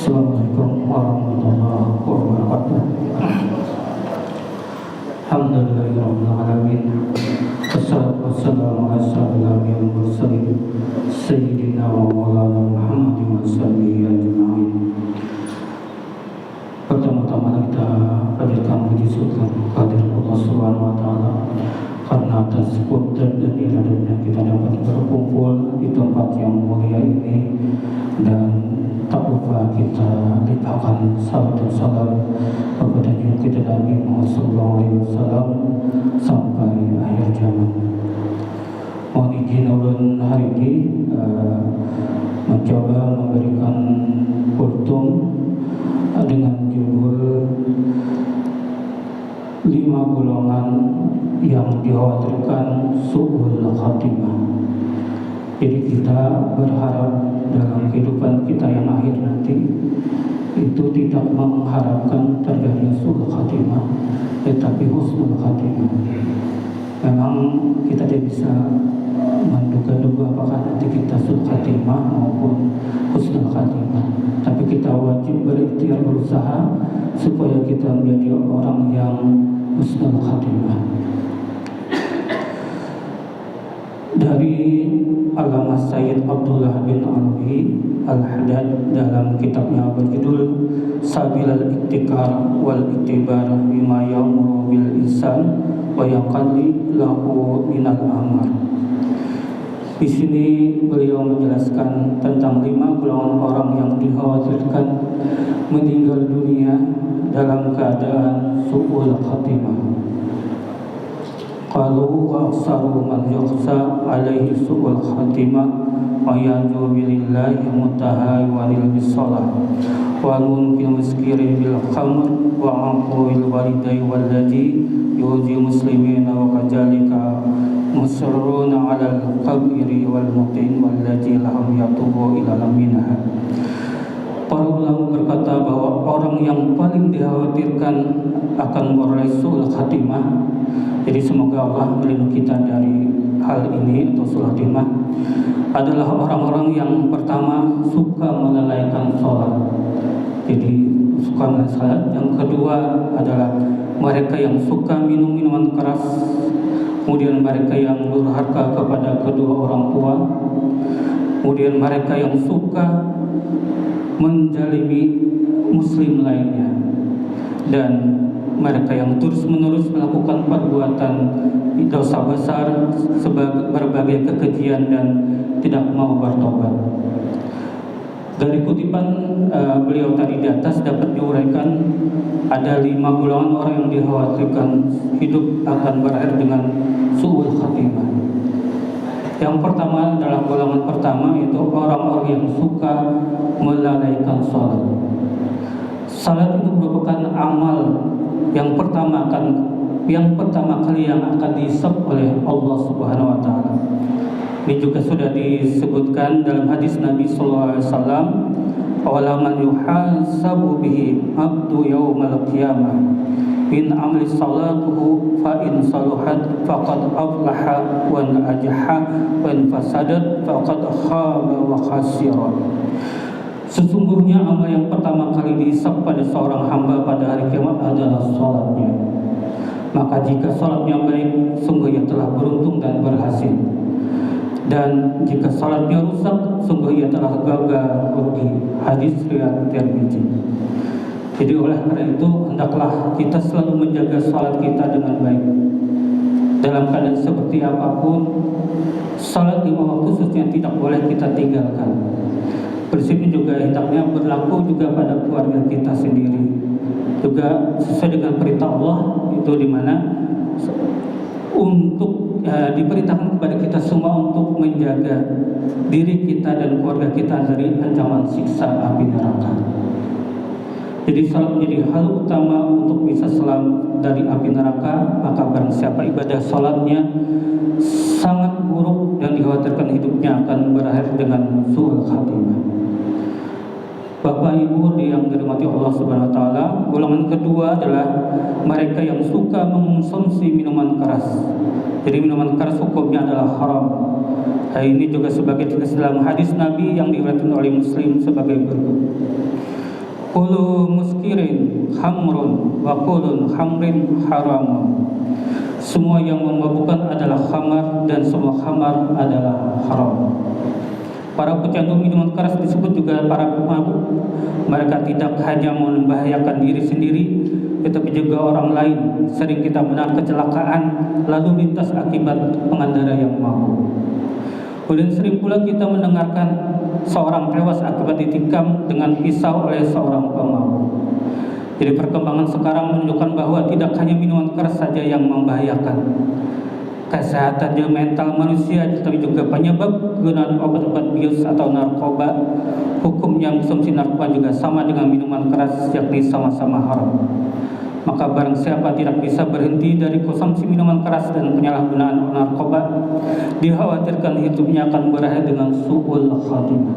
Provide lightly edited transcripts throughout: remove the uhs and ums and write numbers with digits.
Assalamualaikum warahmatullahi wabarakatuh. Alhamdulillahirabbil alamin. Wassalatu wassalamu ala asyrofil anbiya'i wal mursalin sayyidina wa maulana Muhammadin wa sahbihi ajma'in. Pertama-tama kita panjatkan puji syukur kehadirat Allah Subhanahu wa taala karena atas kudrat dan iradanya kita dapat berkumpul di tempat yang mulia ini, dan tak lupa kita limpahkan salam dan salam kepada junjungan kita Nabi Muhammad SAW sampai akhir zaman. Mohon izin ulun hari ini mencoba memberikan kultum dengan judul 5 golongan yang dikhawatirkan su'ul khatimah. Jadi kita berharap dalam kehidupan kita yang akhir nanti itu tidak mengharapkan terjadinya su'ul khatimah, tetapi husnul khatimah. Memang kita tidak bisa menduga-duga apakah nanti kita su'ul khatimah maupun husnul khatimah, tapi kita wajib berikhtiar, berusaha supaya kita menjadi orang yang husnul khatimah. Dari Allamah Sayyid Abdullah bin Alwi Al-Haddad dalam kitabnya berjudul Sabilal Iktikar wal Iktibar bima ya'muru bil ihsan wa yaqalli lahu minal amar. Di sini beliau menjelaskan tentang 5 golongan orang yang dikhawatirkan meninggal dunia dalam keadaan su'ul khatimah. Qalu wa aksaru man yakhsa alaihi su'ul khatimah wa yanju billahi mutahawanil bisalah wa mungkin miskiri bil khamr wa aqul walidai walladhi yuji muslimina wa kajalika musirruna ala al-qabri wal mutin walladhi lahum yatubu ila minha. Para ulama berkata bahwa orang yang paling dikhawatirkan akan meraih su'ul khatimah, jadi semoga Allah melindungi kita dari hal ini atau su'ul khatimah, adalah orang-orang yang pertama suka melalaikan sholat. Jadi suka melalaikan sholat. Yang kedua adalah mereka yang suka minum minuman keras, kemudian mereka yang durhaka kepada kedua orang tua, kemudian mereka yang suka menjalimi muslim lainnya, dan mereka yang terus-menerus melakukan perbuatan dosa besar sebagai berbagai kekejian dan tidak mau bertobat. Dari kutipan beliau tadi di atas dapat diuraikan ada 5 golongan orang yang dikhawatirkan hidup akan berakhir dengan su'ul khatimah. Yang pertama adalah golongan pertama, yaitu orang-orang yang suka melalaikan salat. Salat itu merupakan amal yang pertama kali yang akan dihisab oleh Allah Subhanahu wa taala. Ini juga sudah disebutkan dalam hadis Nabi sallallahu alaihi wasallam, "Awala man yuhasabu bihi abdu yaumal qiyamah in amli salatuhu fa in saluhat faqad aflaha wa in ajaha wa in fasadat faqad khaba wa khasira." Sesungguhnya amal yang pertama kali dihisab pada seorang hamba pada hari kiamat adalah salatnya. Maka jika salatnya baik, sungguh ia telah beruntung dan berhasil. Dan jika salatnya rusak, sungguh ia telah gagal rugi. Hadis riwayat Tirmidzi. Jadi oleh karena itu hendaklah kita selalu menjaga salat kita dengan baik. Dalam keadaan seperti apapun, salat 5 waktu khususnya tidak boleh kita tinggalkan. Prinsipnya juga hendaknya berlaku juga pada keluarga kita sendiri. Juga sesuai dengan perintah Allah, itu di mana untuk diperintahkan kepada kita semua untuk menjaga diri kita dan keluarga kita dari ancaman siksa api neraka. Jadi salat menjadi hal utama untuk bisa selamat dari api neraka. Maka barang siapa ibadah salatnya sangat buruk dan dikhawatirkan hidupnya akan berakhir dengan su'ul khatimah. Bapak Ibu yang dirahmati Allah Subhanahu wa taala, golongan kedua adalah mereka yang suka mengonsumsi minuman keras. Jadi minuman keras hukumnya adalah haram. Hal ini juga sebagai tegas dalam hadis Nabi yang diriwayatkan oleh Muslim sebagai berikut. Kullu muskirin hamrun wa kullu hamrin haramun. Semua yang memabukkan adalah khamar dan semua khamar adalah haram. Para pecandu minuman keras disebut juga para pemabuk. Mereka tidak hanya membahayakan diri sendiri, tetapi juga orang lain. Sering kita mendengar kecelakaan lalu lintas akibat pengendara yang mabuk. Kemudian sering pula kita mendengarkan seorang tewas akibat ditikam dengan pisau oleh seorang pemabuk. Jadi perkembangan sekarang menunjukkan bahwa tidak hanya minuman keras saja yang membahayakan kesehatan mental manusia, tetapi juga penyebab penggunaan obat-obat bius atau narkoba. Hukumnya konsumsi narkoba juga sama dengan minuman keras, yakni sama-sama haram. Maka barang siapa tidak bisa berhenti dari konsumsi minuman keras dan penyalahgunaan narkoba, dikhawatirkan hidupnya akan berakhir dengan su'ul khatimah.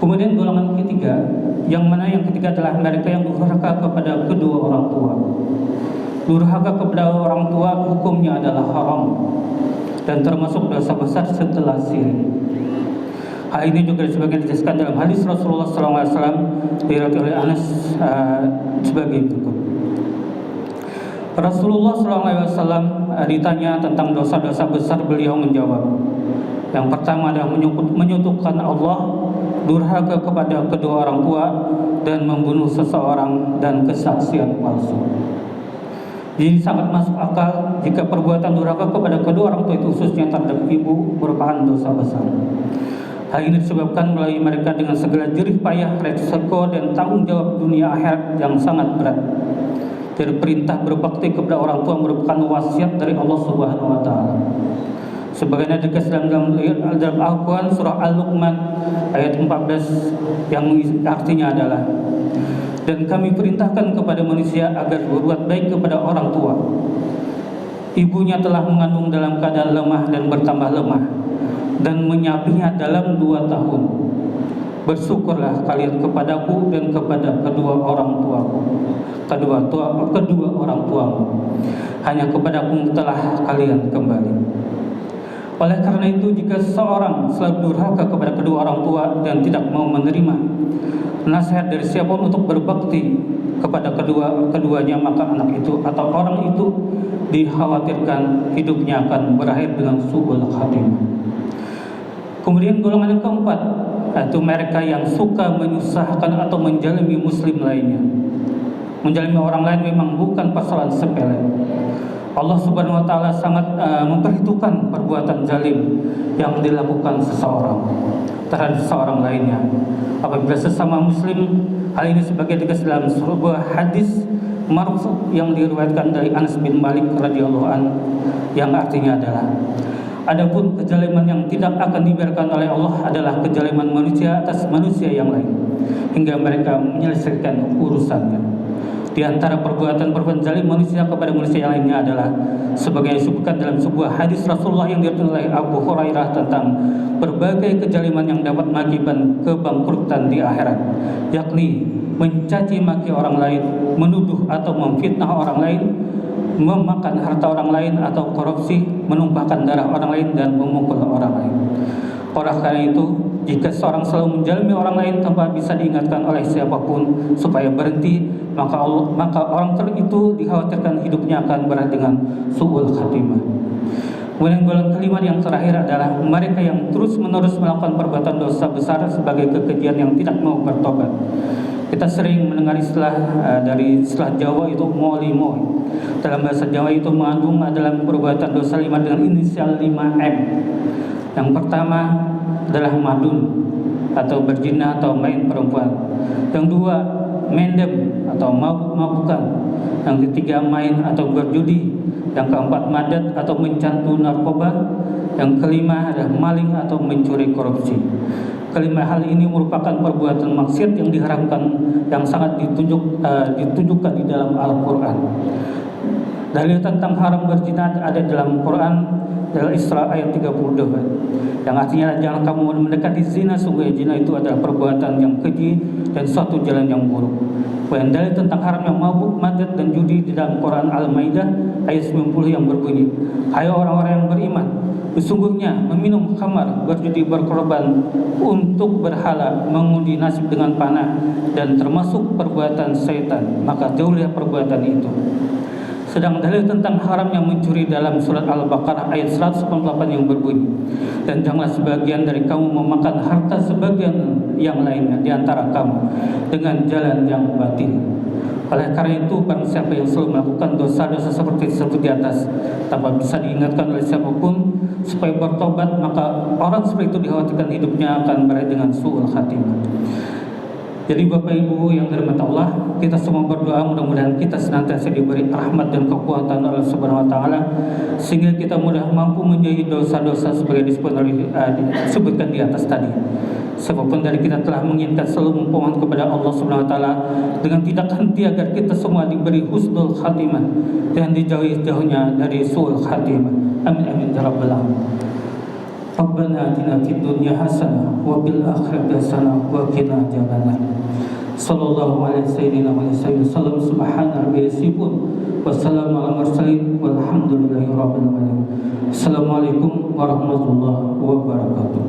Kemudian golongan ketiga, yang ketiga adalah mereka yang durhaka kepada kedua orang tua. Durhaka kepada orang tua hukumnya adalah haram dan termasuk dosa besar setelah syirik. Hal ini juga sebagian dijelaskan dalam hadis Rasulullah SAW diriwayatkan oleh Anas sebagai berikut. Rasulullah SAW ditanya tentang dosa-dosa besar, beliau menjawab, yang pertama adalah menyekutukan Allah, durhaka kepada kedua orang tua, dan membunuh seseorang, dan kesaksian palsu. Jadi sangat masuk akal jika perbuatan durhaka kepada kedua orang tua itu, khususnya terhadap ibu, merupakan dosa besar. Hal ini disebabkan melalui mereka dengan segala jerih payah, resiko dan tanggung jawab dunia akhirat yang sangat berat. Dari perintah berbakti kepada orang tua merupakan wasiat dari Allah Subhanahu wa taala. Sebagaimana dikatakan dalam Al-Quran surah Al-Luqman ayat 14 yang artinya adalah, dan kami perintahkan kepada manusia agar berbuat baik kepada orang tua. Ibunya telah mengandung dalam keadaan lemah dan bertambah lemah, dan menyapinya dalam 2 tahun. Bersyukurlah kalian kepadaku dan kepada kedua orang tuaku, kedua orang tuamu. Hanya kepadaku telah kalian kembali. Oleh karena itu, jika seorang selalu durhaka kepada kedua orang tua dan tidak mau menerima nasihat dari siapapun untuk berbakti kepada keduanya, maka anak itu atau orang itu dikhawatirkan hidupnya akan berakhir dengan su'ul khatimah. Kemudian golongan yang keempat, yaitu mereka yang suka menyusahkan atau menjalimi muslim lainnya. Menjalimi orang lain memang bukan persoalan sepele. Allah Subhanahu wa taala sangat memperhitungkan perbuatan zalim yang dilakukan seseorang terhadap seorang lainnya. Apabila sesama muslim, hal ini sebagai tegas dalam sebuah hadis marfu yang diriwayatkan dari Anas bin Malik radhiyallahu anhu, yang artinya adalah, adapun kezaliman yang tidak akan dibiarkan oleh Allah adalah kezaliman manusia atas manusia yang lain hingga mereka menyelesaikan urusannya. Di antara perbuatan zalim manusia kepada manusia yang lainnya adalah sebagai disebutkan dalam sebuah hadis Rasulullah yang diriwayatkan oleh Abu Hurairah tentang berbagai kezaliman yang dapat mengakibatkan kebangkrutan di akhirat, yakni mencaci maki orang lain, menuduh atau memfitnah orang lain, memakan harta orang lain atau korupsi, menumpahkan darah orang lain dan memukul orang lain. Oleh karena itu, jika seorang selalu menjalimi orang lain tanpa bisa diingatkan oleh siapapun supaya berhenti, maka orang itu dikhawatirkan hidupnya akan berakhir dengan su'ul khatimah. Kemudian golongan kelima yang terakhir adalah mereka yang terus-menerus melakukan perbuatan dosa besar sebagai kekejian yang tidak mau bertobat. Kita sering mendengar dari istilah Jawa itu molimo. Dalam bahasa Jawa itu mengandung adalah perbuatan dosa 5 dengan inisial 5M. Yang pertama adalah madun atau berzina atau main perempuan. Yang dua, mendem atau mabuk-mabukan. Yang ketiga, main atau berjudi. Yang keempat, madat atau mencantum narkoba. Yang kelima adalah maling atau mencuri korupsi. Kelima hal ini merupakan perbuatan maksiat yang diharamkan, yang sangat ditunjukkan di dalam Al-Quran. Dalil tentang haram berzina ada dalam Quran, dalam Isra ayat 32, yang artinya jangan kamu mendekati zina, sungguh zina itu adalah perbuatan yang keji dan suatu jalan yang buruk. Dan dalil tentang haramnya mabuk, madat dan judi di dalam Quran Al-Maidah ayat 90 yang berbunyi, hai orang-orang yang beriman, sesungguhnya meminum khamar, berjudi, berkorban untuk berhala, mengundi nasib dengan panah, dan termasuk perbuatan syaitan, maka jauhilah perbuatan itu. Sedang dalil tentang haramnya mencuri dalam surat Al-Baqarah ayat 188 yang berbunyi, dan janganlah sebagian dari kamu memakan harta sebagian yang lainnya di antara kamu dengan jalan yang batil. Oleh karena itu, barang siapa yang selalu melakukan dosa-dosa seperti disebut di atas tanpa bisa diingatkan oleh siapapun supaya bertobat, maka orang seperti itu dikhawatirkan hidupnya akan berakhir dengan su'ul khatimah. Jadi Bapak Ibu yang dirahmati Allah, kita semua berdoa mudah-mudahan kita senantiasa diberi rahmat dan kekuatan Allah Subhanahu wa taala sehingga kita mudah mampu menjauhi dosa-dosa sebagai disebutkan di atas tadi. Sebabpun dari kita telah menginginkan selalu memohon kepada Allah Subhanahu wa taala dengan tidak henti agar kita semua diberi husnul khatimah dan dijauhi-jauhnya dari su'ul khatimah. Amin amin ya rabbal alamin. Rabbana atina fid dunya hasanah wa fil akhirati hasanah wa qina adzabannar. Sallallahu alaihi wasallam. Subhana rabbil izzati wassalamu ala mursalin walhamdulillahi rabbil alamin. Assalamualaikum warahmatullahi wabarakatuh.